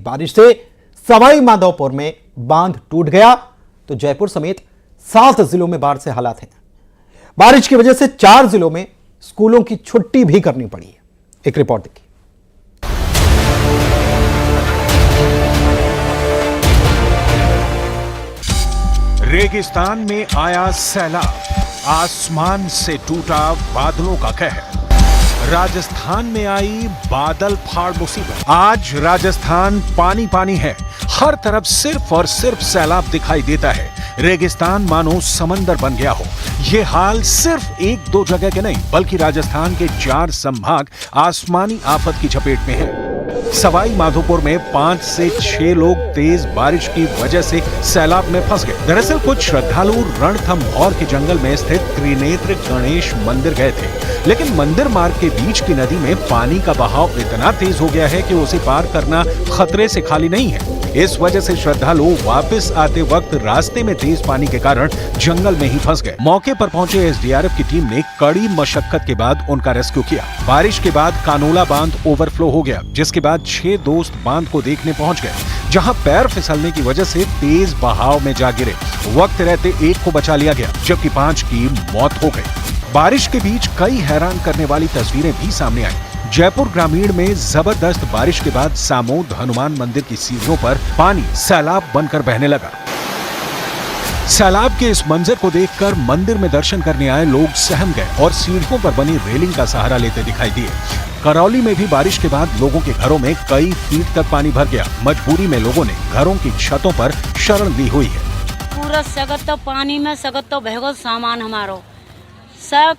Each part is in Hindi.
बारिश से सवाई माधोपुर में बांध टूट गया तो जयपुर समेत 7 जिलों में बाढ़ से हालात हैं। बारिश की वजह से 4 जिलों में स्कूलों की छुट्टी भी करनी पड़ी है। एक रिपोर्ट देखिए। रेगिस्तान में आया सैलाब, आसमान से टूटा बादलों का कहर। राजस्थान में आई बादल फाड़ मुसीबत। आज राजस्थान पानी पानी है, हर तरफ सिर्फ और सिर्फ सैलाब दिखाई देता है। रेगिस्तान मानो समंदर बन गया हो। ये हाल सिर्फ 1-2 जगह के नहीं बल्कि राजस्थान के 4 संभाग आसमानी आफत की चपेट में है। सवाई माधोपुर में 5 से 6 लोग तेज बारिश की वजह से सैलाब में फंस गए। दरअसल कुछ श्रद्धालु रणथंभौर के जंगल में स्थित त्रिनेत्र गणेश मंदिर गए थे, लेकिन मंदिर मार्ग के बीच की नदी में पानी का बहाव इतना तेज हो गया है कि उसे पार करना खतरे से खाली नहीं है। इस वजह से श्रद्धालु वापस आते वक्त रास्ते में तेज पानी के कारण जंगल में ही फंस गए। मौके पर पहुंचे एसडीआरएफ की टीम ने कड़ी मशक्कत के बाद उनका रेस्क्यू किया। बारिश के बाद कानोला बांध ओवरफ्लो हो गया, जिसके बाद 6 दोस्त बांध को देखने पहुंच गए, जहां पैर फिसलने की वजह से तेज बहाव में जा गिरे। वक्त रहते एक को बचा लिया गया, जबकि 5 की मौत हो गई। बारिश के बीच कई हैरान करने वाली तस्वीरें भी सामने आई। जयपुर ग्रामीण में जबरदस्त बारिश के बाद सामोद हनुमान मंदिर की सीढ़ियों पर पानी सैलाब बनकर बहने लगा। सैलाब के इस मंजर को देखकर मंदिर में दर्शन करने आए लोग सहम गए और सीढ़ियों पर बनी रेलिंग का सहारा लेते दिखाई दिए। करौली में भी बारिश के बाद लोगों के घरों में कई फीट तक पानी भर गया। मजबूरी में लोगों ने घरों की छतों पर शरण ली हुई है। पूरा सगत तो पानी में, सगत तो भेगो सामान हमारो सब,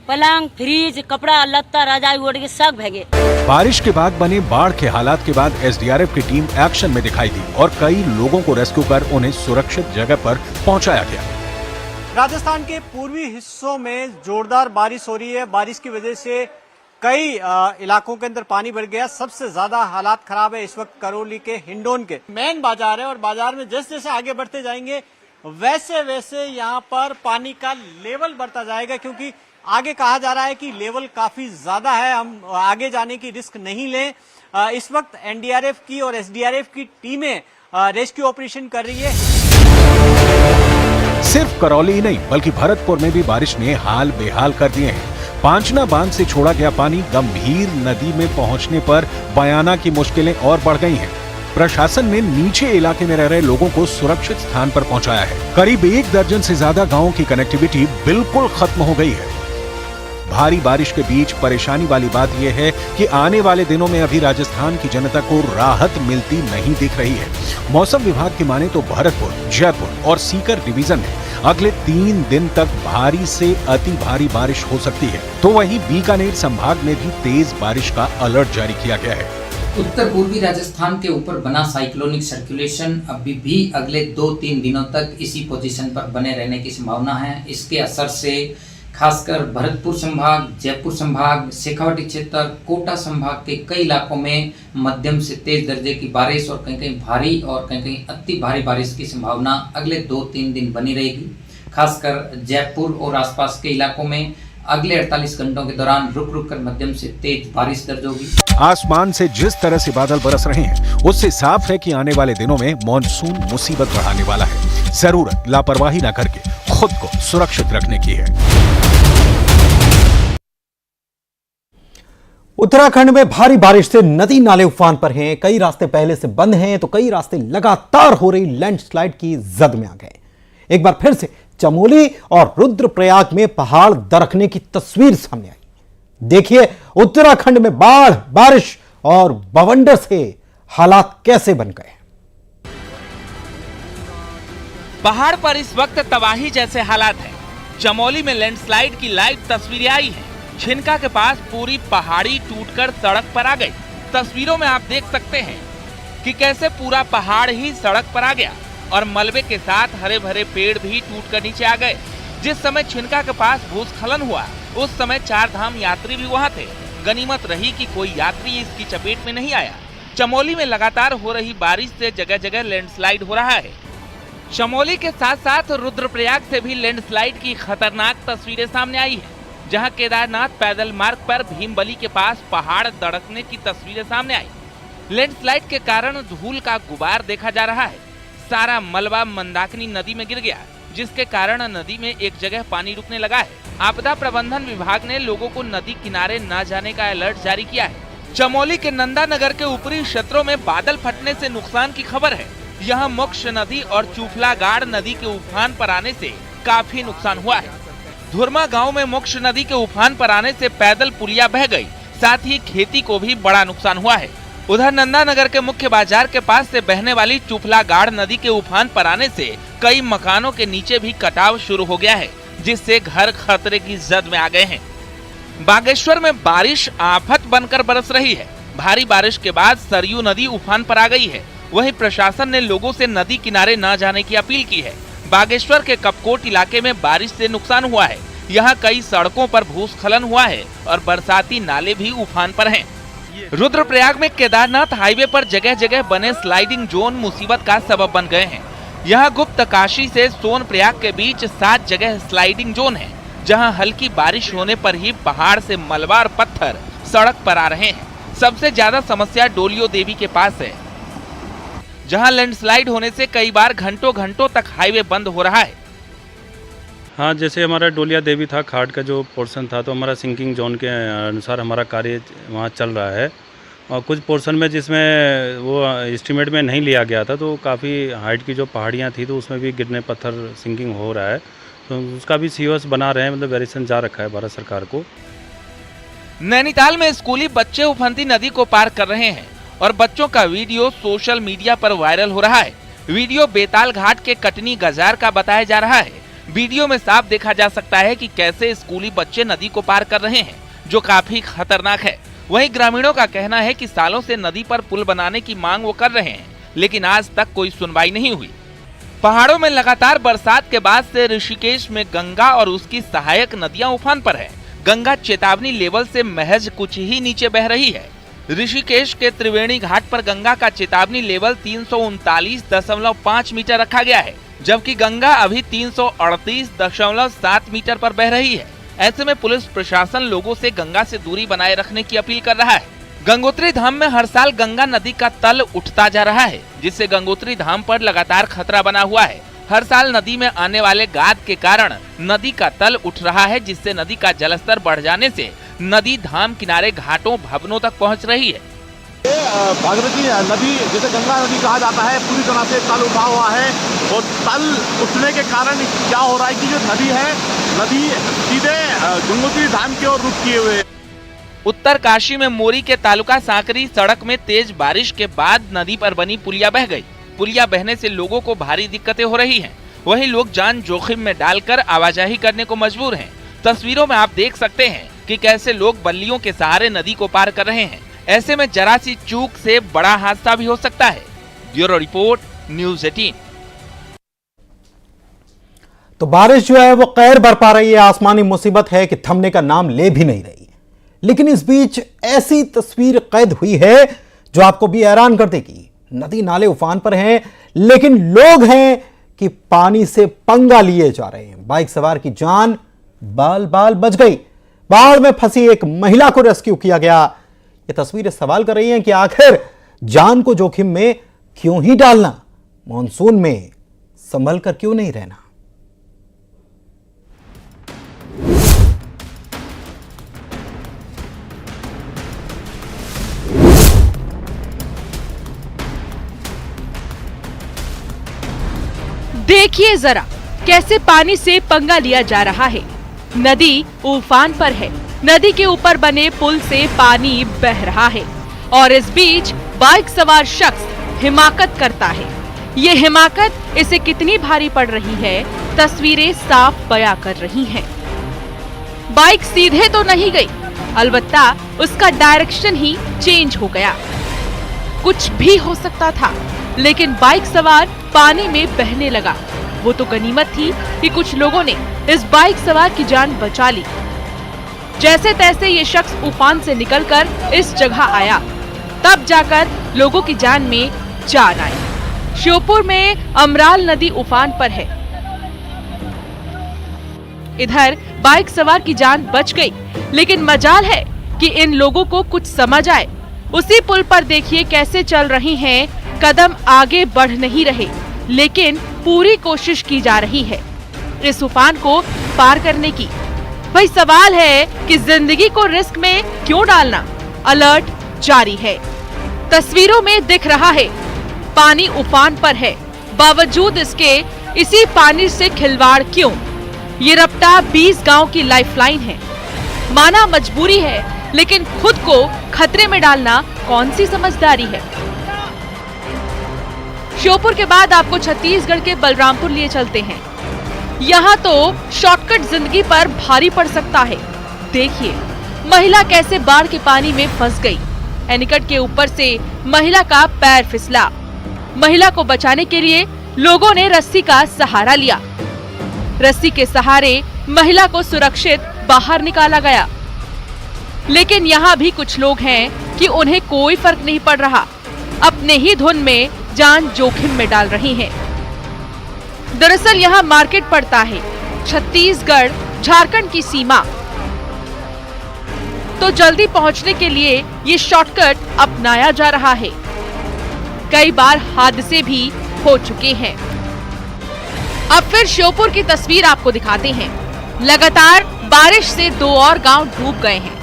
पलंग, फ्रिज, कपड़ा लत्ता, रजाई ओढ़ के सब भगे। बारिश के बाद बने बाढ़ के हालात के बाद एसडीआरएफ की टीम एक्शन में दिखाई दी और कई लोगों को रेस्क्यू कर उन्हें सुरक्षित जगह पर पहुंचाया गया। राजस्थान के पूर्वी हिस्सों में जोरदार बारिश हो रही है। बारिश की वजह से कई इलाकों के अंदर पानी भर गया। सबसे ज्यादा हालात खराब है इस वक्त करौली के हिंडोन के। मेन बाजार है और बाजार में जैसे जैसे आगे बढ़ते जाएंगे वैसे वैसे यहाँ पर पानी का लेवल बढ़ता जाएगा, क्योंकि आगे कहा जा रहा है कि लेवल काफी ज्यादा है, हम आगे जाने की रिस्क नहीं लें। इस वक्त एनडीआरएफ की और एसडीआरएफ की टीमें रेस्क्यू ऑपरेशन कर रही है। सिर्फ करौली ही नहीं बल्कि भरतपुर में भी बारिश ने हाल बेहाल कर दिए हैं। पांचना बांध से छोड़ा गया पानी गंभीर नदी में पहुंचने पर बयाना की मुश्किलें और बढ़ गई हैं। प्रशासन ने नीचे इलाके में रह रहे लोगों को सुरक्षित स्थान पर पहुंचाया है। करीब 1 दर्जन से ज्यादा गांवों की कनेक्टिविटी बिल्कुल खत्म हो गई है। भारी बारिश के बीच परेशानी वाली बात यह है कि आने वाले दिनों में अभी राजस्थान की जनता को राहत मिलती नहीं दिख रही है। मौसम विभाग की माने तो भरतपुर, जयपुर और सीकर डिवीजन में अगले 3 दिन तक भारी से अति भारी बारिश हो सकती है, तो वहीं बीकानेर संभाग में भी तेज बारिश का अलर्ट जारी किया गया है। उत्तर पूर्वी राजस्थान के ऊपर बना साइक्लोनिक सर्कुलेशन अभी भी अगले 2-3 दिनों तक इसी पोजीशन पर बने रहने की संभावना है। इसके असर से खासकर भरतपुर संभाग, जयपुर संभाग, शेखावाटी क्षेत्र, कोटा संभाग के कई इलाकों में मध्यम से तेज दर्जे की बारिश और कहीं कहीं भारी और कहीं कहीं अति भारी बारिश की संभावना अगले 2-3 दिन बनी रहेगी। खासकर जयपुर और आसपास के इलाकों में अगले 48 घंटों के दौरान रुक रुक कर मध्यम से तेज बारिश दर्ज होगी। आसमान से जिस तरह से बादल बरस रहे हैं उससे साफ है कि आने वाले दिनों में मॉनसून मुसीबत बढ़ाने वाला है। जरूरत लापरवाही न करके खुद को सुरक्षित रखने की है। उत्तराखंड में भारी बारिश से नदी नाले उफान पर हैं। कई रास्ते पहले से बंद हैं तो कई रास्ते लगातार हो रही लैंडस्लाइड की जद में आ गए। एक बार फिर से चमोली और रुद्रप्रयाग में पहाड़ दरकने की तस्वीर सामने आई। देखिए उत्तराखंड में बाढ़, बारिश और बवंडर से हालात कैसे बन गए। पहाड़ पर इस वक्त तबाही जैसे हालात हैं। चमोली में लैंडस्लाइड की लाइव तस्वीरें आई हैं। छिनका के पास पूरी पहाड़ी टूटकर सड़क पर आ गई। तस्वीरों में आप देख सकते हैं कि कैसे पूरा पहाड़ ही सड़क पर आ गया और मलबे के साथ हरे भरे पेड़ भी टूटकर नीचे आ गए। जिस समय छिनका के पास भूस्खलन हुआ उस समय 4 धाम यात्री भी वहां थे। गनीमत रही कि कोई यात्री इसकी चपेट में नहीं आया। चमोली में लगातार हो रही बारिश से जगह जगह लैंडस्लाइड हो रहा है। चमोली के साथ साथ रुद्रप्रयाग से भी लैंडस्लाइड की खतरनाक तस्वीरें सामने आई है, जहां केदारनाथ पैदल मार्ग पर भीमबली के पास पहाड़ दड़कने की तस्वीरें सामने आई। लैंडस्लाइड के कारण धूल का गुबार देखा जा रहा है। सारा मलबा मंदाकिनी नदी में गिर गया, जिसके कारण नदी में एक जगह पानी रुकने लगा है। आपदा प्रबंधन विभाग ने लोगों को नदी किनारे न जाने का अलर्ट जारी किया है। चमोली के नंदा नगर के ऊपरी क्षेत्रों में बादल फटने से नुकसान की खबर है। यहाँ मोक्ष नदी और चूफलागाड़ नदी के उफान पर आने से काफी नुकसान हुआ है। धुरमा गांव में मोक्ष नदी के उफान पर आने से पैदल पुलिया बह गई, साथ ही खेती को भी बड़ा नुकसान हुआ है। उधर नंदा नगर के मुख्य बाजार के पास से बहने वाली चूफलागाड़ नदी के उफान पर आने से कई मकानों के नीचे भी कटाव शुरू हो गया है, जिससे घर खतरे की जद में आ गए हैं। बागेश्वर में बारिश आफत बनकर बरस रही है। भारी बारिश के बाद सरयू नदी उफान पर आ गई है। वहीं प्रशासन ने लोगों से नदी किनारे न जाने की अपील की है। बागेश्वर के कपकोट इलाके में बारिश से नुकसान हुआ है। यहाँ कई सड़कों पर भूस्खलन हुआ है और बरसाती नाले भी उफान पर हैं। रुद्रप्रयाग में केदारनाथ हाईवे पर जगह जगह बने स्लाइडिंग जोन मुसीबत का सबब बन गए हैं। यहाँ गुप्त काशी से सोनप्रयाग के बीच 7 जगह स्लाइडिंग जोन है, जहाँ हल्की बारिश होने पर ही पहाड़ से मलबा और पत्थर सड़क पर आ रहे हैं। सबसे ज्यादा समस्या डोलियो देवी के पास है, जहाँ लैंडस्लाइड होने से कई बार घंटों घंटों तक हाईवे बंद हो रहा है। हाँ, जैसे हमारा डोलिया देवी था, खाड़ का जो पोर्शन था, तो हमारा सिंकिंग जोन के अनुसार हमारा कार्य वहाँ चल रहा है। और कुछ पोर्शन में जिसमें वो एस्टीमेट में नहीं लिया गया था, तो काफ़ी हाइट की जो पहाड़ियाँ थी, तो उसमें भी गिरने पत्थर सिंकिंग हो रहा है। तो उसका भी सीओएस बना रहे हैं, मतलब वेरिएशन जा रखा है भारत सरकार को। नैनीताल में स्कूली बच्चे उफनती नदी को पार कर रहे हैं और बच्चों का वीडियो सोशल मीडिया पर वायरल हो रहा है। वीडियो बेताल घाट के कटनी गजार का बताया जा रहा है। वीडियो में साफ देखा जा सकता है कि कैसे स्कूली बच्चे नदी को पार कर रहे हैं, जो काफी खतरनाक है। वहीं ग्रामीणों का कहना है कि सालों से नदी पर पुल बनाने की मांग वो कर रहे हैं, लेकिन आज तक कोई सुनवाई नहीं हुई। पहाड़ों में लगातार बरसात के बाद से ऋषिकेश में गंगा और उसकी सहायक नदियां उफान पर है। गंगा चेतावनी लेवल से महज कुछ ही नीचे बह रही है। ऋषिकेश के त्रिवेणी घाट पर गंगा का चेतावनी लेवल 339.5 मीटर रखा गया है, जबकि गंगा अभी 338.7 मीटर पर बह रही है। ऐसे में पुलिस प्रशासन लोगों से गंगा से दूरी बनाए रखने की अपील कर रहा है। गंगोत्री धाम में हर साल गंगा नदी का तल उठता जा रहा है, जिससे गंगोत्री धाम पर लगातार खतरा बना हुआ है। हर साल नदी में आने वाले गाद के कारण नदी का तल उठ रहा है, जिससे नदी का जलस्तर बढ़ जाने से नदी धाम किनारे घाटों भवनों तक पहुंच रही है। भागीरथी नदी, जिसे गंगा नदी कहा जाता है, पूरी तरह से तल उठा हुआ है। और तल उठने के कारण क्या हो रहा है कि जो नदी है, नदी सीधे गंगोत्री धाम की ओर रुख किए हुए। उत्तर काशी में मोरी के तालुका सांकरी सड़क में तेज बारिश के बाद नदी पर बनी पुलिया बह गई। पुलिया बहने से लोगों को भारी दिक्कतें हो रही हैं। वहीं लोग जान जोखिम में डालकर आवाजाही करने को मजबूर हैं। तस्वीरों में आप देख सकते हैं कि कैसे लोग बल्लियों के सहारे नदी को पार कर रहे हैं। ऐसे में जरा सी चूक से बड़ा हादसा भी हो सकता है। Bureau report, news 18। तो बारिश जो है वो कहर बरपा रही है। आसमानी मुसीबत है कि थमने का नाम ले भी नहीं रही। लेकिन इस बीच ऐसी तस्वीर कैद हुई है जो आपको भी हैरान कर देगी। नदी नाले उफान पर हैं, लेकिन लोग हैं कि पानी से पंगा लिए जा रहे हैं। बाइक सवार की जान बाल बाल बच गई। बाढ़ में फंसी एक महिला को रेस्क्यू किया गया। ये तस्वीरें सवाल कर रही हैं कि आखिर जान को जोखिम में क्यों ही डालना, मॉनसून में संभल कर क्यों नहीं रहना। देखिए जरा कैसे पानी से पंगा लिया जा रहा है। नदी उफान पर है। नदी के ऊपर बने पुल से पानी बह रहा है और इस बीच बाइक सवार शख्स हिमाकत करता है। ये हिमाकत इसे कितनी भारी पड़ रही है, तस्वीरें साफ बयां कर रही हैं। बाइक सीधे तो नहीं गई, अलबत्ता उसका डायरेक्शन ही चेंज हो गया। कुछ भी हो सकता था, लेकिन बाइक सवार पानी में बहने लगा। वो तो गनीमत थी कि कुछ लोगों ने इस बाइक सवार की जान बचा ली। जैसे तैसे ये शख्स उफान से निकलकर इस जगह आया, तब जाकर लोगों की जान में जान आई। श्योपुर में अमराल नदी उफान पर है। इधर बाइक सवार की जान बच गई, लेकिन मजाल है कि इन लोगों को कुछ समझ आए। उसी पुल पर देखिए कैसे चल रही हैं, कदम आगे बढ़ नहीं रहे, लेकिन पूरी कोशिश की जा रही है इस उफान को पार करने की। भाई सवाल है कि जिंदगी को रिस्क में क्यों डालना? अलर्ट जारी है। तस्वीरों में दिख रहा है पानी उफान पर है, बावजूद इसके इसी पानी से खिलवाड़ क्यों? ये रपटा 20 गांव की लाइफलाइन है। माना मजबूरी है, लेकिन खुद को खतरे में डालना कौन सी समझदारी है? श्योपुर के बाद आपको छत्तीसगढ़ के बलरामपुर लिए चलते हैं। यहाँ तो शॉर्टकट जिंदगी पर भारी पड़ सकता है। देखिए महिला कैसे बाढ़ के पानी में फंस गई। एनीकट के ऊपर से महिला का पैर फिसला। महिला को बचाने के लिए लोगों ने रस्सी का सहारा लिया। रस्सी के सहारे महिला को सुरक्षित बाहर निकाला गया, लेकिन यहाँ भी कुछ लोग हैं कि उन्हें कोई फर्क नहीं पड़ रहा, अपने ही धुन में जान जोखिम में डाल रही हैं। दरअसल यहाँ मार्केट पड़ता है छत्तीसगढ़ झारखंड की सीमा, तो जल्दी पहुंचने के लिए ये शॉर्टकट अपनाया जा रहा है। कई बार हादसे भी हो चुके हैं। अब फिर श्योपुर की तस्वीर आपको दिखाते हैं। लगातार बारिश से 2 और गांव डूब गए हैं।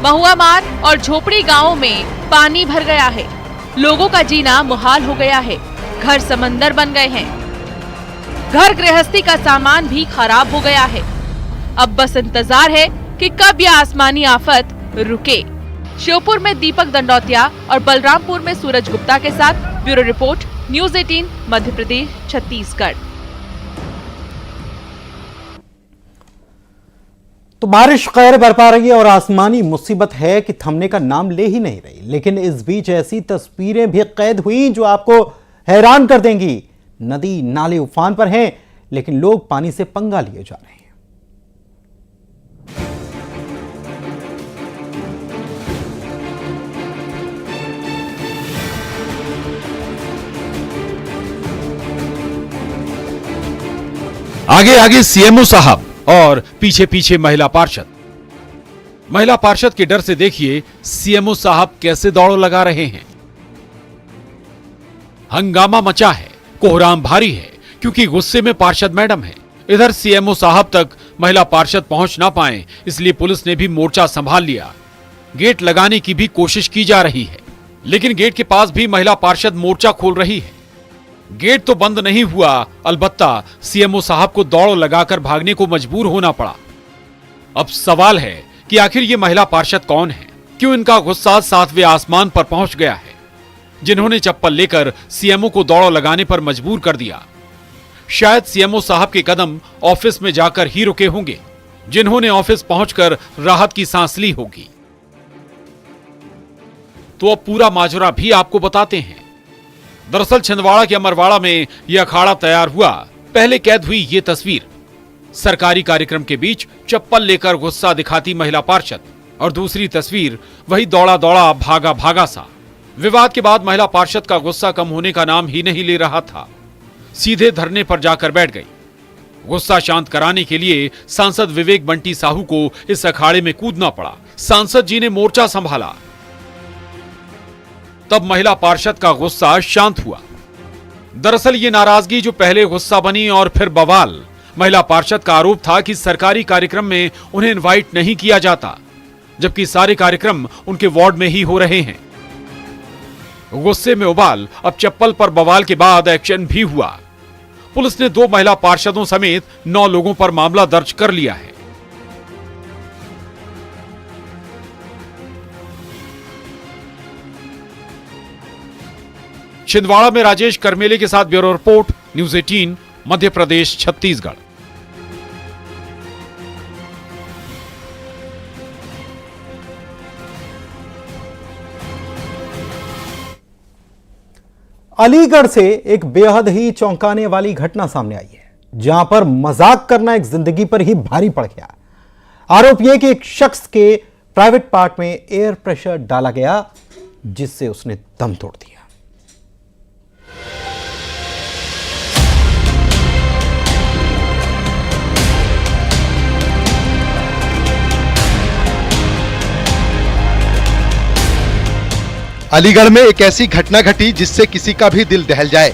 महुआमार और झोपड़ी गांवों में पानी भर गया है। लोगों का जीना मुहाल हो गया है। घर समंदर बन गए हैं। घर गृहस्थी का सामान भी खराब हो गया है। अब बस इंतजार है कि कब यह आसमानी आफत रुके। श्योपुर में दीपक दंडौतिया और बलरामपुर में सूरज गुप्ता के साथ bureau report, news 18 Madhya Pradesh, Chhattisgarh. तो बारिश कहर बरपा रही है और आसमानी मुसीबत है कि थमने का नाम ले ही नहीं रही। लेकिन इस बीच ऐसी तस्वीरें भी कैद हुई जो आपको हैरान कर देंगी। नदी नाले उफान पर हैं, लेकिन लोग पानी से पंगा लिए जा रहे हैं। आगे आगे सीएमओ साहब और पीछे पीछे महिला पार्षद। महिला पार्षद के डर से देखिए सीएमओ साहब कैसे दौड़ लगा रहे हैं। हंगामा मचा है, कोहराम भारी है, क्योंकि गुस्से में पार्षद मैडम है। इधर सीएमओ साहब तक महिला पार्षद पहुंच ना पाए, इसलिए पुलिस ने भी मोर्चा संभाल लिया। गेट लगाने की भी कोशिश की जा रही है, लेकिन गेट के पास भी महिला पार्षद मोर्चा खोल रही है। गेट तो बंद नहीं हुआ, अलबत्ता सीएमओ साहब को दौड़ लगाकर भागने को मजबूर होना पड़ा। अब सवाल है कि आखिर ये महिला पार्षद कौन है? क्यों इनका गुस्सा 7वें आसमान पर पहुंच गया है, जिन्होंने चप्पल लेकर सीएमओ को दौड़ लगाने पर मजबूर कर दिया? शायद सीएमओ साहब के कदम ऑफिस में जाकर ही रुके होंगे, जिन्होंने ऑफिस पहुंचकर राहत की सांस ली होगी। तो अब पूरा माजरा भी आपको बताते हैं। दरअसल छिंदवाड़ा के अमरवाड़ा में यह अखाड़ा तैयार हुआ। पहले कैद हुई ये तस्वीर, सरकारी कार्यक्रम के बीच चप्पल लेकर गुस्सा दिखाती महिला पार्षद, और दूसरी तस्वीर वही दौड़ा दौड़ा भागा भागा सा। विवाद के बाद महिला पार्षद का गुस्सा कम होने का नाम ही नहीं ले रहा था, सीधे धरने पर जाकर बैठ गई। गुस्सा शांत कराने के लिए सांसद विवेक बंटी साहू को इस अखाड़े में कूदना पड़ा। सांसद जी ने मोर्चा संभाला, तब महिला पार्षद का गुस्सा शांत हुआ। दरअसल ये नाराजगी जो पहले गुस्सा बनी और फिर बवाल। महिला पार्षद का आरोप था कि सरकारी कार्यक्रम में उन्हें इनवाइट नहीं किया जाता, जबकि सारे कार्यक्रम उनके वार्ड में ही हो रहे हैं। गुस्से में उबाल, अब चप्पल पर बवाल के बाद एक्शन भी हुआ। पुलिस ने 2 महिला पार्षदों समेत 9 लोगों पर मामला दर्ज कर लिया है। छिंदवाड़ा में राजेश करमेले के साथ bureau report, news 18 Madhya Pradesh, Chhattisgarh. Aligarh से एक बेहद ही चौंकाने वाली घटना सामने आई है, जहां पर मजाक करना एक जिंदगी पर ही भारी पड़ गया। आरोप यह कि एक शख्स के प्राइवेट पार्ट में एयर प्रेशर डाला गया, जिससे उसने दम तोड़ दिया। अलीगढ़ में एक ऐसी घटना घटी जिससे किसी का भी दिल दहल जाए।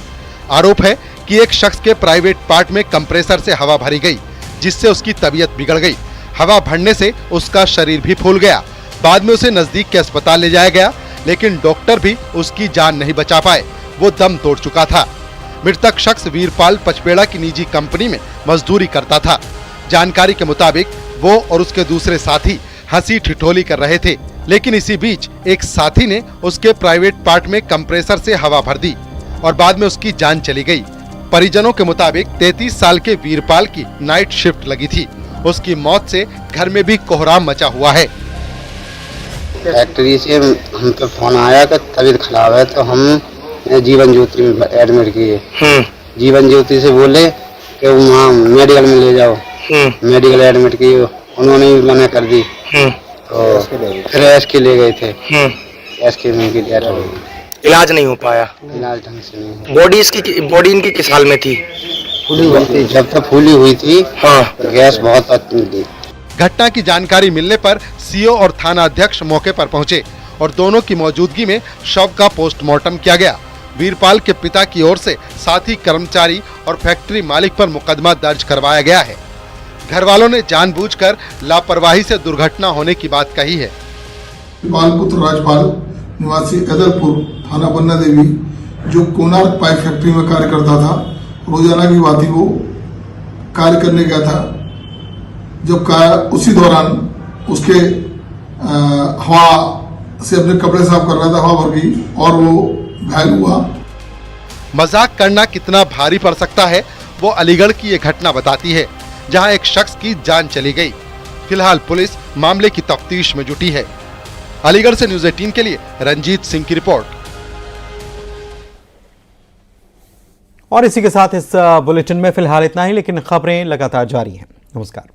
आरोप है कि एक शख्स के प्राइवेट पार्ट में कंप्रेसर से हवा भरी गई, जिससे उसकी तबीयत बिगड़ गई। हवा भरने से उसका शरीर भी फूल गया। बाद में उसे नजदीक के अस्पताल ले जाया गया, लेकिन डॉक्टर भी उसकी जान नहीं बचा पाए, वो दम तोड़ चुका था। मृतक शख्स वीरपाल पचपेड़ा की निजी कंपनी में मजदूरी करता था। जानकारी के मुताबिक वो और उसके दूसरे साथी हंसी ठिठोली कर रहे थे, लेकिन इसी बीच एक साथी ने उसके प्राइवेट पार्ट में कंप्रेसर से हवा भर दी और बाद में उसकी जान चली गई। परिजनों के मुताबिक 33 साल के वीरपाल की नाइट शिफ्ट लगी थी। उसकी मौत से घर में भी कोहराम मचा हुआ है। फैक्ट्री से हम पे फोन आया कि तबीयत खराब है, तो हम जीवन ज्योति में एडमिट किए। जीवन ज्योति से बोले कि वहाँ मेडिकल में ले जाओ। मेडिकल एडमिट किए, उन्होंने भी मना कर दी। तो फिर एसके ले गए थे। एसके में की डेथ हो गई। इलाज नहीं हो पाया। इलाज ढंग से नहीं। बॉडी इनकी किस हाल में थी? फूली हुई थी। जब तक फूली हुई थी, हाँ, तो गैस बहुत पतली थी। घटना की जानकारी मिलने पर सीओ और थाना अध्यक्ष मौके पर पहुंचे और दोनों की मौजूदगी में शव का पोस्टमार्टम किया गया। वीरपाल के पिता की ओर से साथी कर्मचारी और फैक्ट्री मालिक पर मुकदमा दर्ज करवाया गया है। घर वालों ने जानबूझकर लापरवाही से दुर्घटना होने की बात कही है। वीरपाल पुत्र राजपाल निवासी अदलपुर थाना बन्ना देवी, जो कोणार्क पाइप फैक्ट्री में कार्य करता था, रोजाना की बात ही वो कार्य करने गया था। जब उसी दौरान उसके हवा से अपने कपड़े साफ कर रहा था, हवा भर गई और वो घायल हुआ। मजाक करना कितना भारी पड़ सकता है, वो अलीगढ़ की ये घटना बताती है, जहां एक शख्स की जान चली गई। फिलहाल पुलिस मामले की तफ्तीश में जुटी है। अलीगढ़ से न्यूज़ 18 के लिए रंजीत सिंह की रिपोर्ट। और इसी के साथ इस बुलेटिन में फिलहाल इतना ही, लेकिन खबरें लगातार जारी हैं। नमस्कार।